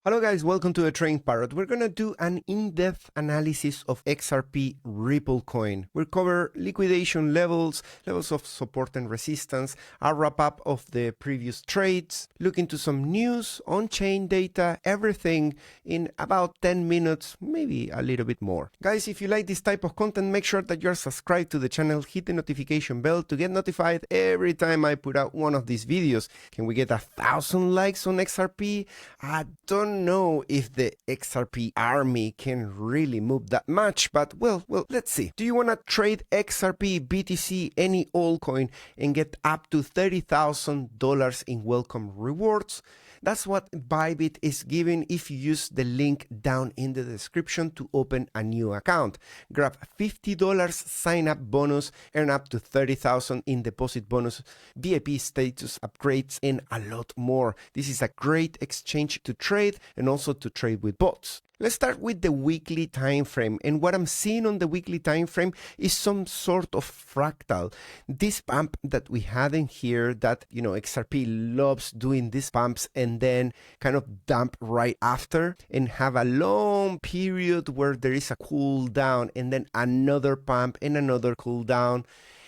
Hello guys, welcome to the Trading Parrot. We're gonna do an in-depth analysis of XRP Ripple coin. We'll cover liquidation levels of support and resistance, a wrap-up of the previous trades, look into some news, on-chain data, everything in about 10 minutes, maybe a little bit more. Guys, if you like this type of content, make sure that you're subscribed to the channel, hit the notification bell to get notified every time I put out one of these videos. Can we get 1,000 likes on XRP? I don't know if the XRP army can really move that much, but well, let's see. Do you want to trade XRP, BTC, any altcoin and get up to $30,000 in welcome rewards? That's what Bybit is giving if you use the link down in the description to open a new account. Grab $50 sign-up bonus, earn up to $30,000 in deposit bonus, VIP status upgrades, and a lot more. This is a great exchange to trade and also to trade with bots. Let's start with the weekly time frame, and what I'm seeing on the weekly time frame is some sort of fractal. This pump that we had in here that, XRP loves doing these pumps and then kind of dump right after and have a long period where there is a cool down and then another pump and another cool down.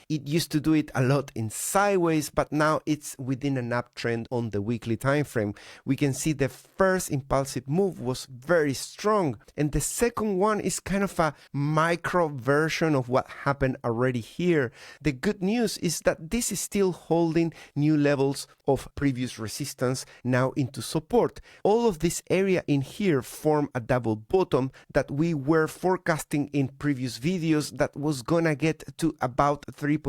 It used to do it a lot in sideways, but now it's within an uptrend on the weekly time frame. We can see the first impulsive move was very strong, and the second one is kind of a micro version of what happened already here. The good news is that this is still holding new levels of previous resistance now into support. All of this area in here form a double bottom that we were forecasting in previous videos that was gonna get to about 3.58.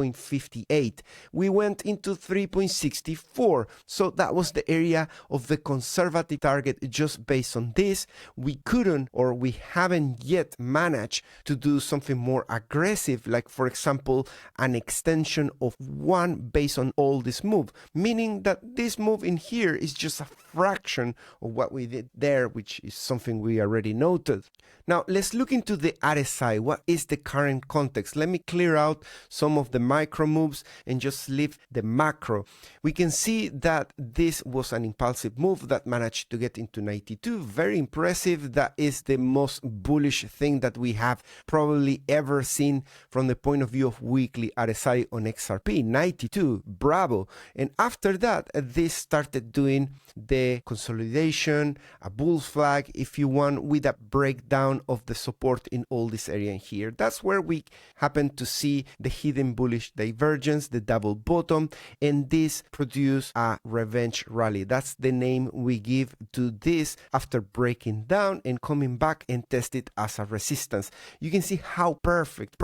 We went into 3.64, so that was the area of the conservative target. Just based on this, we couldn't, or we haven't yet managed to do something more aggressive, like for example an extension of one based on all this move, meaning that this move in here is just a fraction of what we did there, which is something we already noted. Now let's look into the RSI. What is the current context? Let me clear out some of the micro moves and just leave the macro. We can see that this was an impulsive move that managed to get into 92. Very impressive. That is the most bullish thing that we have probably ever seen from the point of view of weekly RSI on XRP. 92, bravo. And after that, this started doing the consolidation, a bull flag if you want, with a breakdown of the support in all this area here. That's where we happen to see the hidden bullish divergence, the double bottom, and this produced a revenge rally. That's the name we give to this after breaking down and coming back and test it as a resistance. You can see how perfect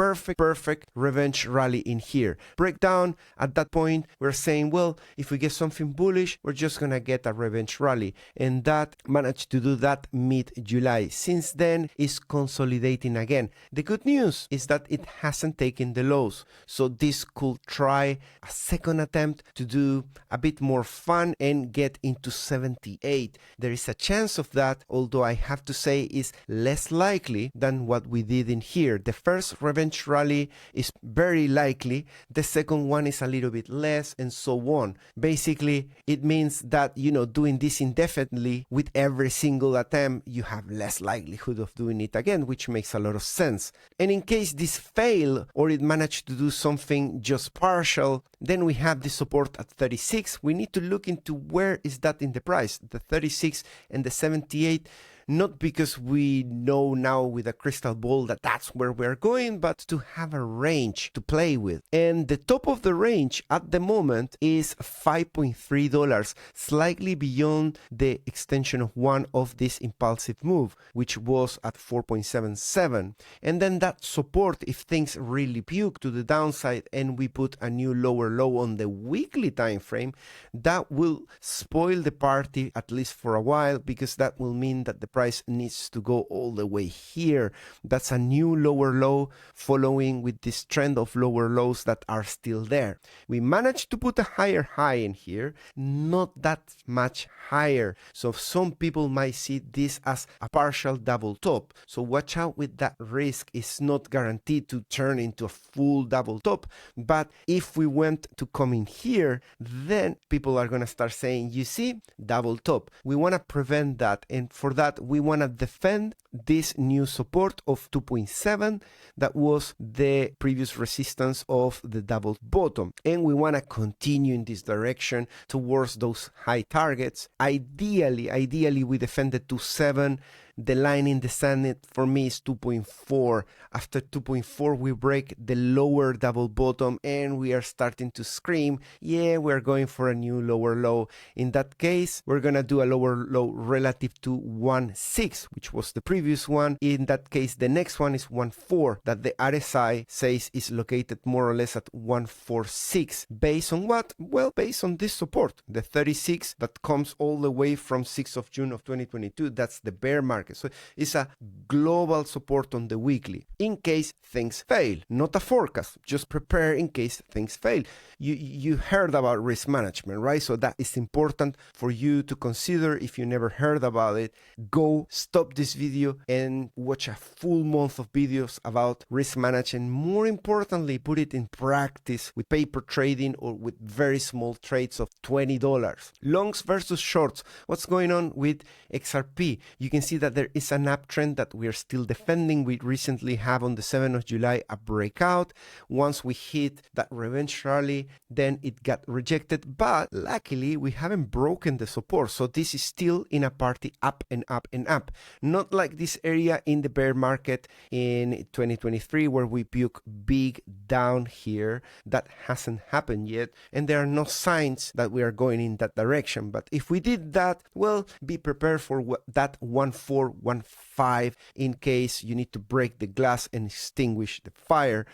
revenge rally in here. Breakdown at that point, we're saying, well, if we get something bullish, we're just gonna get a revenge rally, and that managed to do that mid-July. Since then, it's consolidating again. The good news is that it hasn't taken the lows, so this could try a second attempt to do a bit more fun and get into 78. There is a chance of that, although I have to say is less likely than what we did in here. The first revenge rally is very likely, the second one is a little bit less, and so on. Basically, it means that, doing this indefinitely with every single attempt, you have less likelihood of doing it again, which makes a lot of sense. And in case this fail or it managed to do something just partial, then we have the support at 36. We need to look into where is that in the price, the 36 and the 78. Not because we know now with a crystal ball that that's where we're going, but to have a range to play with. And the top of the range at the moment is $5.3, slightly beyond the extension of one of this impulsive move, which was at 4.77. And then that support, if things really puke to the downside and we put a new lower low on the weekly time frame, that will spoil the party, at least for a while, because that will mean that the price needs to go all the way here. That's a new lower low following with this trend of lower lows that are still there. We managed to put a higher high in here, not that much higher. So some people might see this as a partial double top. So watch out with that risk. It's not guaranteed to turn into a full double top. But if we went to come in here, then people are going to start saying, you see, double top. We want to prevent that. And for that, we want to defend this new support of 2.7 that was the previous resistance of the double bottom. And we want to continue in this direction towards those high targets. Ideally, we defended 2.7. The line in the sand for me is 2.4. After 2.4, we break the lower double bottom and we are starting to scream, yeah, we're going for a new lower low. In that case, we're going to do a lower low relative to 1.6, which was the previous one. In that case, the next one is 1.4 that the RSI says is located more or less at 1.46. Based on what? Well, based on this support, the 36 that comes all the way from 6th of June of 2022. That's the bear market. So it's a global support on the weekly in case things fail, not a forecast. Just prepare in case things fail. You heard about risk management, right? So that is important for you to consider. If you never heard about it, go stop this video and watch a full month of videos about risk management. More importantly, put it in practice with paper trading or with very small trades of $20. Longs versus shorts. What's going on with XRP? You can see that there is an uptrend that we are still defending. We recently have on the 7th of July a breakout. Once we hit that revenge rally, then it got rejected, but luckily we haven't broken the support. So this is still in a party up and up and up. Not like this area in the bear market in 2023 where we puke big down here. That hasn't happened yet. And there are no signs that we are going in that direction. But if we did that, well, be prepared for that 1.4, 1.5 in case you need to break the glass and extinguish the fire.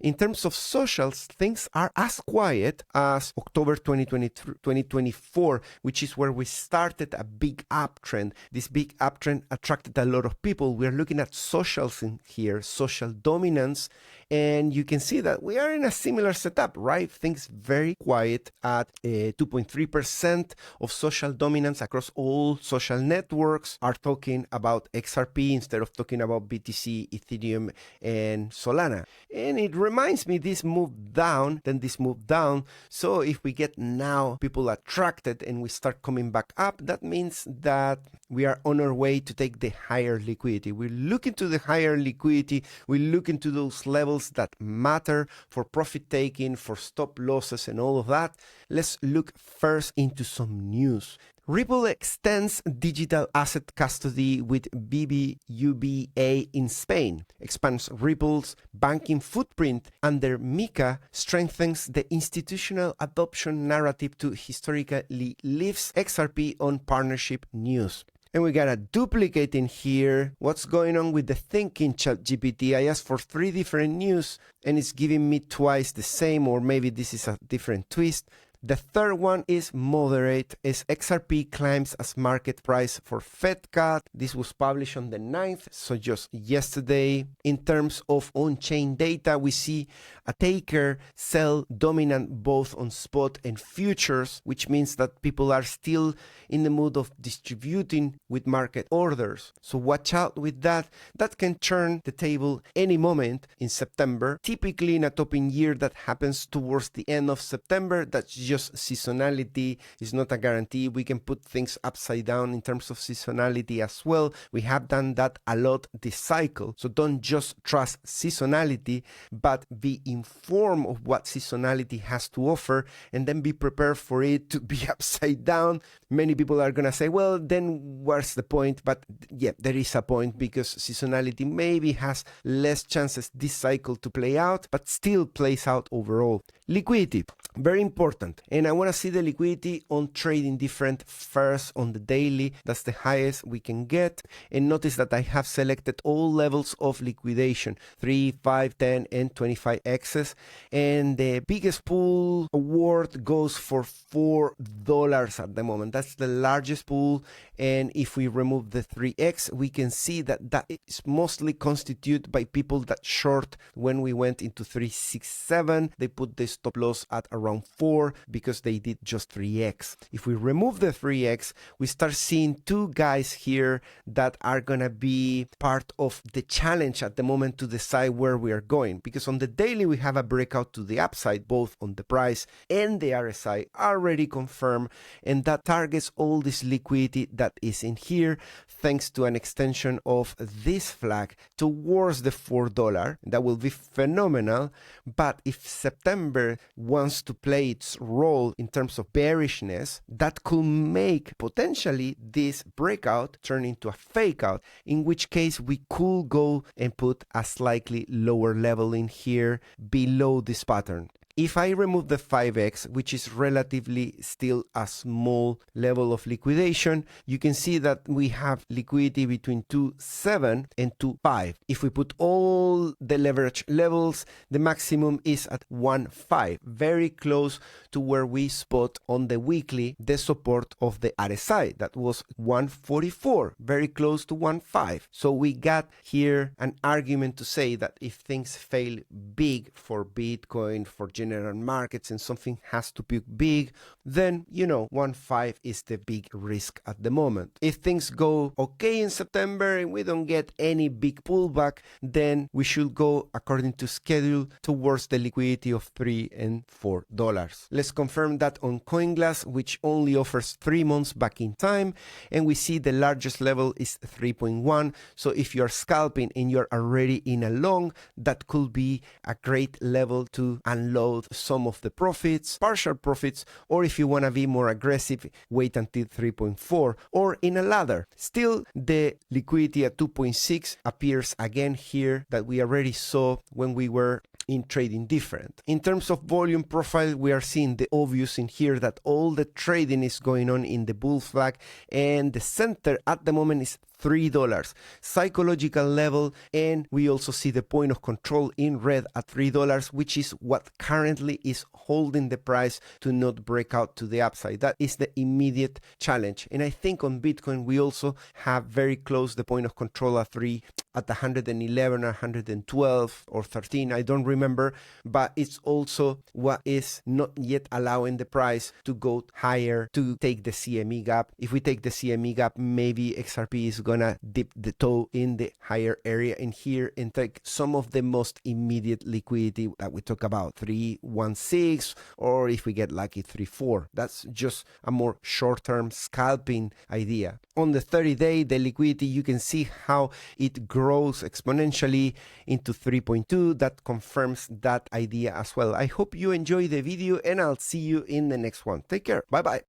In terms of socials, things are as quiet as October 2024, which is where we started a big uptrend. This big uptrend attracted a lot of people. We are looking at socials in here, social dominance, and you can see that we are in a similar setup, right? Things very quiet at 2.3% of social dominance across all social networks are talking about XRP instead of talking about BTC, Ethereum, and Solana. And it reminds me, this moved down, then this moved down. So if we get now people attracted and we start coming back up, that means that we are on our way to take the higher liquidity. We look into the higher liquidity. We look into those levels that matter for profit taking, for stop losses and all of that. Let's look first into some news. Ripple extends digital asset custody with BBVA in Spain, expands Ripple's banking footprint under MiCA, strengthens the institutional adoption narrative to historically leaves XRP on partnership news. And we got a duplicate in here. What's going on with the thinking ChatGPT? I asked for 3 different news and it's giving me twice the same, or maybe this is a different twist. The third one is moderate as XRP climbs as market price for Fed cut. This was published on the 9th, so just yesterday. In terms of on-chain data, we see a taker sell dominant both on spot and futures, which means that people are still in the mood of distributing with market orders. So watch out with that. That can turn the table any moment in September. Typically in a topping year that happens towards the end of September, that's just seasonality. Is not a guarantee. We can put things upside down in terms of seasonality as well. We have done that a lot this cycle. So don't just trust seasonality, but be informed of what seasonality has to offer and then be prepared for it to be upside down. Many people are going to say, well, then what's the point? But yeah, there is a point because seasonality maybe has less chances this cycle to play out, but still plays out overall. Liquidity, very important. And I want to see the liquidity on trading different first on the daily. That's the highest we can get. And notice that I have selected all levels of liquidation, 3, 5, 10, and 25x's. And the biggest pool award goes for $4 at the moment. That's the largest pool. And if we remove the 3x, we can see that that is mostly constituted by people that short when we went into 367. They put the stop loss at around 4 because they did just 3x. If we remove the 3x, we start seeing two guys here that are gonna be part of the challenge at the moment to decide where we are going, because on the daily we have a breakout to the upside both on the price and the RSI already confirmed, and that targets all this liquidity that is in here thanks to an extension of this flag towards the $4. That will be phenomenal. But if September wants to play its role in terms of bearishness, that could make potentially this breakout turn into a fake out, in which case we could go and put a slightly lower level in here below this pattern. If I remove the 5x, which is relatively still a small level of liquidation, you can see that we have liquidity between 2.7 and 2.5. If we put all the leverage levels, the maximum is at 1.5, very close to where we spot on the weekly the support of the RSI. That was 144, very close to 1.5. So we got here an argument to say that if things fail big for Bitcoin, for general markets, and something has to be big, then 1.5 is the big risk at the moment. If things go okay in September and we don't get any big pullback, then we should go according to schedule towards the liquidity of $3 and $4. Let's confirm that on CoinGlass, which only offers 3 months back in time, and we see the largest level is 3.1. So if you're scalping and you're already in a long, that could be a great level to unload some of the profits, partial profits, or if you want to be more aggressive, wait until 3.4 or in a ladder. Still, the liquidity at 2.6 appears again here that we already saw when we were in trading different. In terms of volume profile, we are seeing the obvious in here that all the trading is going on in the bull flag, and the center at the moment is $3 psychological level, and we also see the point of control in red at $3, which is what currently is holding the price to not break out to the upside. That is the immediate challenge. And I think on Bitcoin we also have very close the point of control at 3 at 111 or 112 or 13, I don't remember, but it's also what is not yet allowing the price to go higher to take the CME gap. If we take the CME gap, maybe XRP is gonna dip the toe in the higher area in here and take some of the most immediate liquidity that we talk about, 3.16, or if we get lucky 3.4. That's just a more short-term scalping idea. On the 30-day, the liquidity, you can see how it grows exponentially into 3.2. That confirms that idea as well. I hope you enjoy the video, and I'll see you in the next one. Take care. Bye-bye.